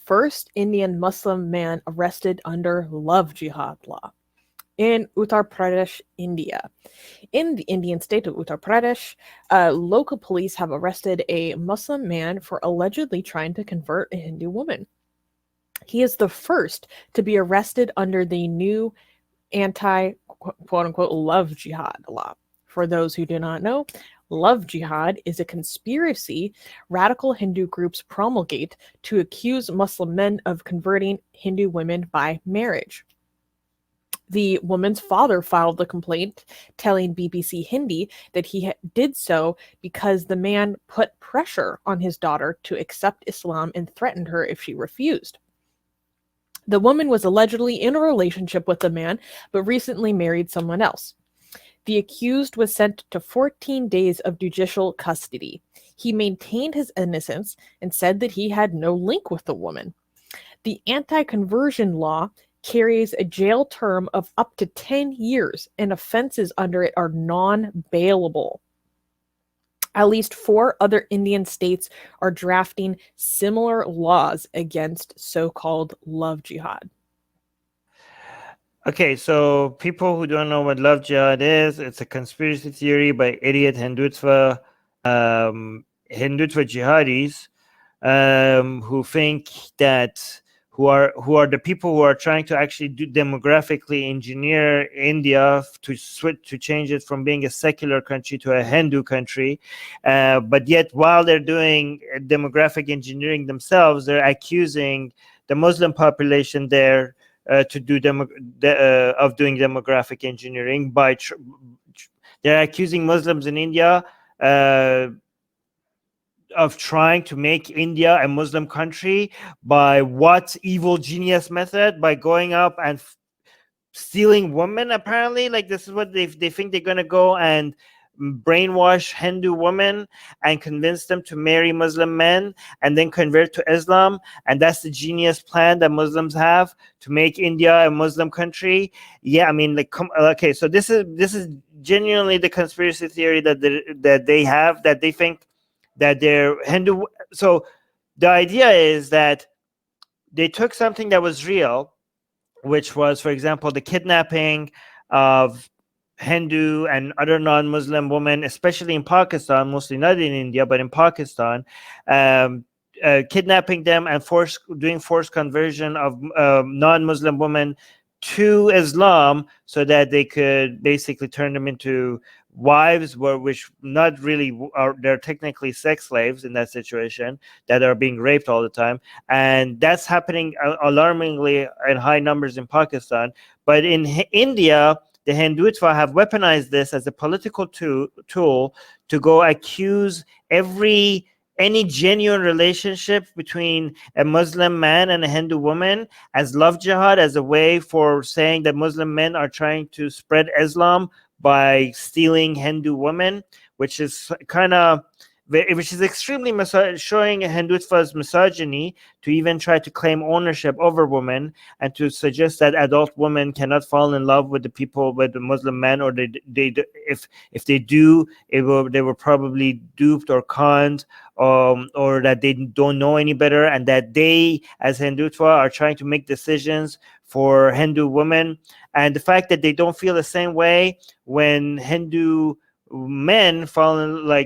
first Indian Muslim man arrested under love jihad law in Uttar Pradesh, India. In the Indian state of Uttar Pradesh, local police have arrested a Muslim man for allegedly trying to convert a Hindu woman. He is the first to be arrested under the new anti quote unquote love jihad law. For those who do not know, love jihad is a conspiracy radical Hindu groups promulgate to accuse Muslim men of converting Hindu women by marriage. The woman's father filed the complaint, telling BBC Hindi that he did so because the man put pressure on his daughter to accept Islam and threatened her if she refused. The woman was allegedly in a relationship with the man, but recently married someone else. The accused was sent to 14 days of judicial custody. He maintained his innocence and said that he had no link with the woman. The anti-conversion law carries a jail term of up to 10 years, and offenses under it are non-bailable. At least 4 other Indian states are drafting similar laws against so-called love jihad. Okay, so people who don't know what love jihad is, it's a conspiracy theory by idiot Hindutva jihadis who think that who are the people who are trying to actually demographically engineer India to change it from being a secular country to a Hindu country, but yet while they're doing demographic engineering themselves, they're accusing the Muslim population there to do of doing demographic engineering by they're accusing Muslims in India of trying to make India a Muslim country by what evil genius method? By going up and stealing women, apparently. Like, this is what they think they're going to go and brainwash Hindu women and convince them to marry Muslim men and then convert to Islam. And that's the genius plan that Muslims have to make India a Muslim country. Yeah, I mean, like, okay, so this is genuinely the conspiracy theory that they have, that they think that they're Hindu. So the idea is that they took something that was real, which was, for example, the kidnapping of Hindu and other non-Muslim women, especially in Pakistan, mostly not in India, but in Pakistan, kidnapping them and doing forced conversion of non-Muslim women to Islam so that they could basically turn them into wives, which not really are, they're technically sex slaves in that situation, that are being raped all the time. And that's happening alarmingly in high numbers in Pakistan. But in India, the Hindutva have weaponized this as a political tool to go accuse any genuine relationship between a Muslim man and a Hindu woman as love jihad, as a way for saying that Muslim men are trying to spread Islam by stealing Hindu women, which is extremely showing Hindutva's misogyny to even try to claim ownership over women and to suggest that adult women cannot fall in love with the Muslim men, or if they do, they were probably duped or conned, or that they don't know any better, and that they as Hindutva are trying to make decisions for Hindu women. And the fact that they don't feel the same way when Hindu men fall in love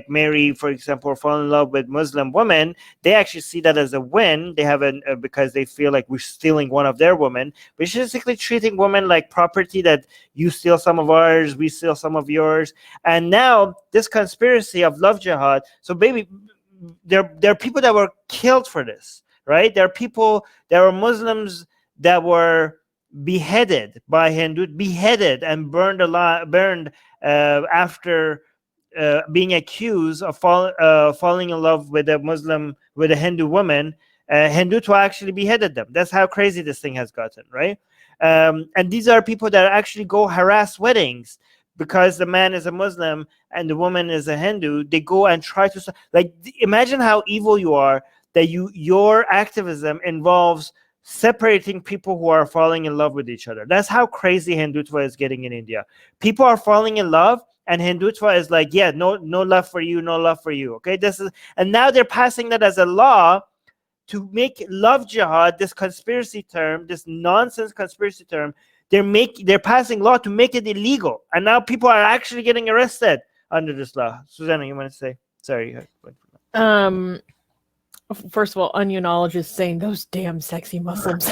with Muslim women, they actually see that as a win. They have because they feel like we're stealing one of their women, but it's basically treating women like property, that you steal some of ours, we steal some of yours. And now this conspiracy of love jihad, so baby, there are people that were killed for this, right? There were Muslims that were beheaded by Hindu, and burned after being accused of falling in love with a Hindu woman. Hindutva actually beheaded them. That's how crazy this thing has gotten, right? And these are people that actually go harass weddings because the man is a Muslim and the woman is a Hindu. They go and try to, like, imagine how evil you are, that your activism involves separating people who are falling in love with each other. That's how crazy Hindutva is getting in India. People are falling in love, and Hindutva is like, yeah, no love for you, no love for you. Okay, and now they're passing that as a law to make love jihad, this conspiracy term, this nonsense conspiracy term, they're passing law to make it illegal, and now people are actually getting arrested under this law. Susanna, you want to say? Sorry. First of all, Onionologist saying those damn sexy Muslims.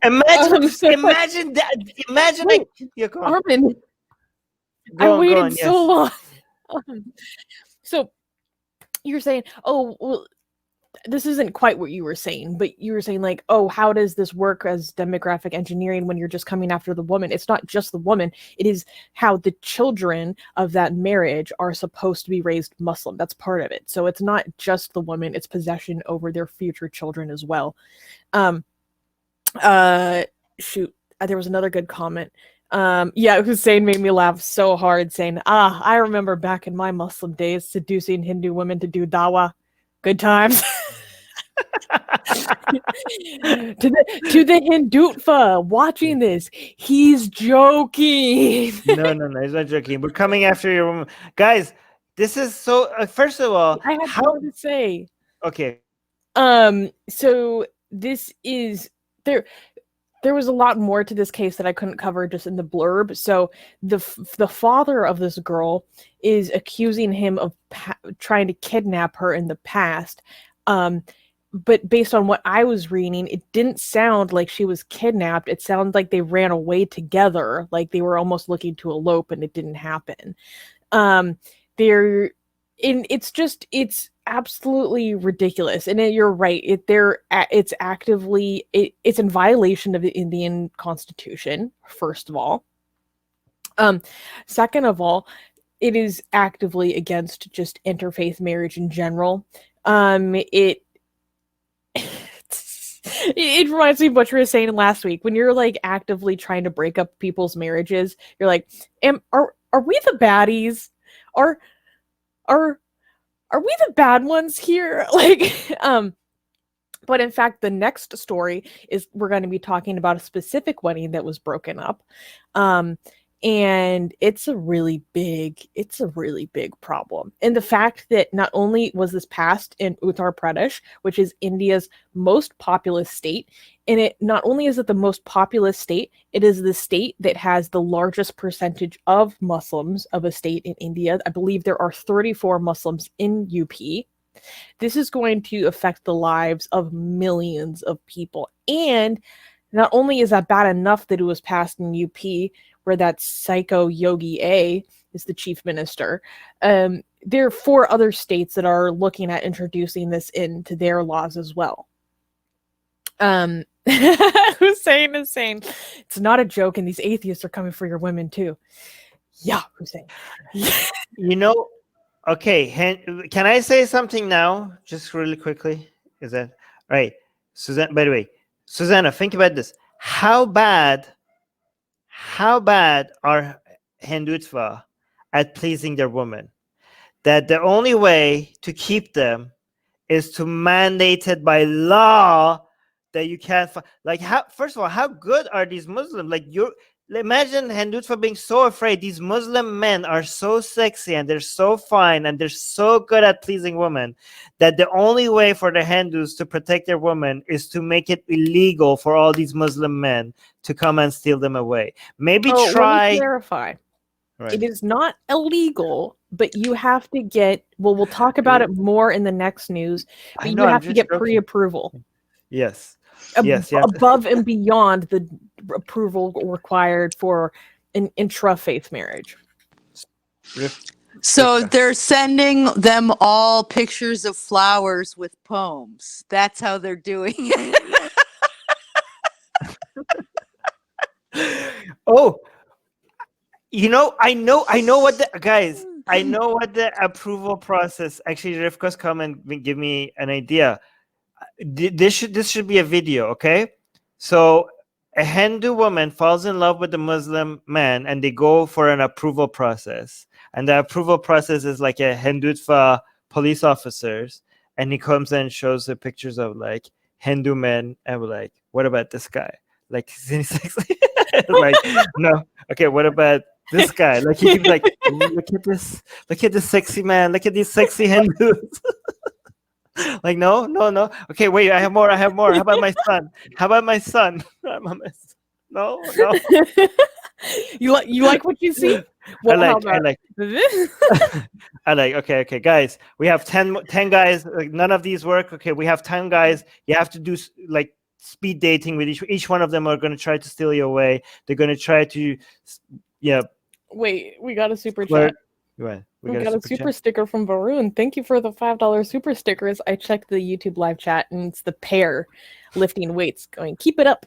Imagine that. Imagine wait, Armin, I waited so long. So you're saying, oh, well, this isn't quite what you were saying, but you were saying like, oh, how does this work as demographic engineering when you're just coming after the woman? It's not just the woman. It is how the children of that marriage are supposed to be raised Muslim. That's part of it. So it's not just the woman, it's possession over their future children as well. There was another good comment. Hussein made me laugh so hard saying, I remember back in my Muslim days seducing Hindu women to do dawah. Good times. to the Hindutva watching this, he's joking. No, he's not joking. We're coming after your woman, guys. This is so. First of all, I have more to say. Okay. So this is there. There was a lot more to this case that I couldn't cover just in the blurb. So the father of this girl is accusing him of trying to kidnap her in the past. But based on what I was reading, it didn't sound like she was kidnapped. It sounded like they ran away together, like they were almost looking to elope, and it didn't happen. It's absolutely ridiculous, and you're right. It's actively it's in violation of the Indian Constitution. First of all, second of all, it is actively against just interfaith marriage in general. It reminds me of what you were saying last week when you're like actively trying to break up people's marriages. You're like, are we the baddies? Are we the bad ones here? But in fact, the next story is we're going to be talking about a specific wedding that was broken up. And it's a really big problem. And the fact that not only was this passed in Uttar Pradesh, which is India's most populous state, and it not only is it the most populous state, it is the state that has the largest percentage of Muslims of a state in India. I believe there are 34 Muslims in UP. This is going to affect the lives of millions of people. And not only is that bad enough that it was passed in UP, where that psycho Yogi A is the chief minister, there are 4 other states that are looking at introducing this into their laws as well. Hussein is saying, it's not a joke, and these atheists are coming for your women too. Yeah, Hussein. Okay, can I say something now, just really quickly? Is that right? Susanna, by the way, Susanna, think about this. How bad are Hindutva at pleasing their women? That the only way to keep them is to mandate it by law that you can't first of all, how good are these Muslims? Imagine Hindutva being so afraid. These Muslim men are so sexy and they're so fine and they're so good at pleasing women that the only way for the Hindus to protect their women is to make it illegal for all these Muslim men to come and steal them away. Maybe try. Let me clarify. Right. It is not illegal, but you have to get. Well, we'll talk about it more in the next news. But you have to get pre-approval. Yes. Above and beyond the approval required for an intra-faith marriage. So they're sending them all pictures of flowers with poems. That's how they're doing it. Oh, I know what the guys. I know what the approval process. Actually, Rivka's come and give me an idea. This should be a video, okay? So a Hindu woman falls in love with a Muslim man, and they go for an approval process. And the approval process is like a Hindutva police officers, and he comes and shows the pictures of like Hindu men, and we're like, what about this guy? Like, is he sexy? Like, no. Okay, what about this guy? Like, he can be like, look at this sexy man, look at these sexy Hindus. Like, no. Okay, wait, I have more. How about my son? No. You like what you see? Well, how about this? I like, okay, guys, we have 10 guys. Like, none of these work. Okay, we have 10 guys. You have to do like speed dating with each one of them are going to try to steal you away. They're going to try to, yeah. Wait, we got a super flirt. chat. What? We got a super sticker from Varun. Thank you for the $5 super stickers. I checked the YouTube live chat and it's the pair lifting weights going, keep it up.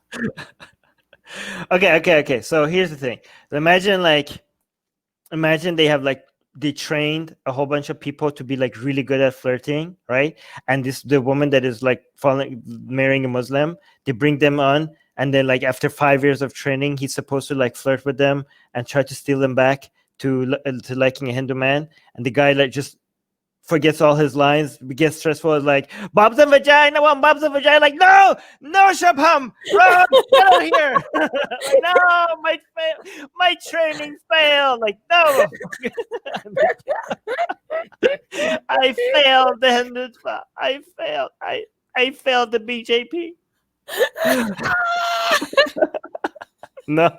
Okay. So here's the thing. Imagine they have they trained a whole bunch of people to be like really good at flirting, right? And the woman that is like marrying a Muslim, they bring them on, and then like after 5 years of training, he's supposed to like flirt with them and try to steal them back to liking a Hindu man, and the guy like just forgets all his lines, gets stressful, is like, Bob's and vagina, one Bob's and vagina, like, no, Shabham, run, get out here. Like, no, my training failed. Like, no. I failed the Hindutva. I failed the BJP. No.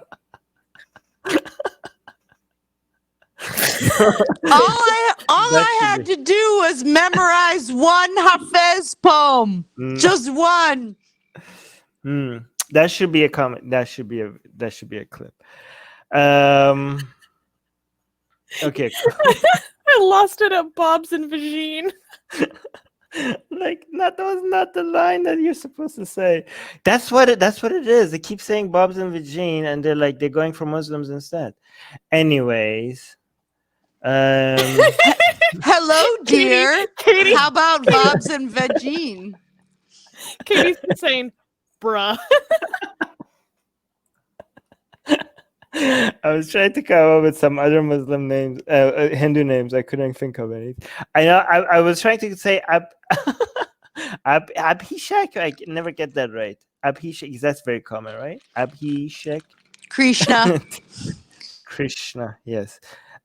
All I had to do was memorize one Hafez poem. Just one. That should be a comment. That should be a clip. Okay. I lost it at Bob's and Vagine. Like, that was not the line that you're supposed to say. That's what it is. They keep saying Bob's and Vagine, and they're going for Muslims instead. Anyways. Hello, dear. Katie. How about Bob's and Vagine? Katie's saying, bruh. I was trying to come up with some other Muslim names, Hindu names. I couldn't think of any. I know. I was trying to say Abhishek. I can never get that right. Abhishek. That's very common, right? Abhishek. Krishna. Krishna. Yes.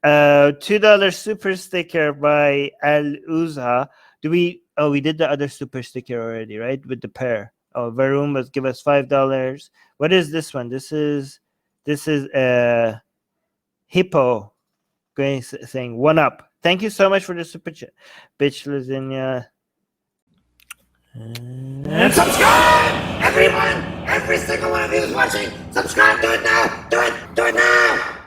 $2 super sticker by Al Uzha. We did the other super sticker already, right? With the pair. Oh, Varun must give us $5. What is this one? This is Hippo saying 1 up. Thank you so much for the super chat. Bitch lasagna. And subscribe! Everyone! Every single one of you is watching! Subscribe! Do it now! Do it now!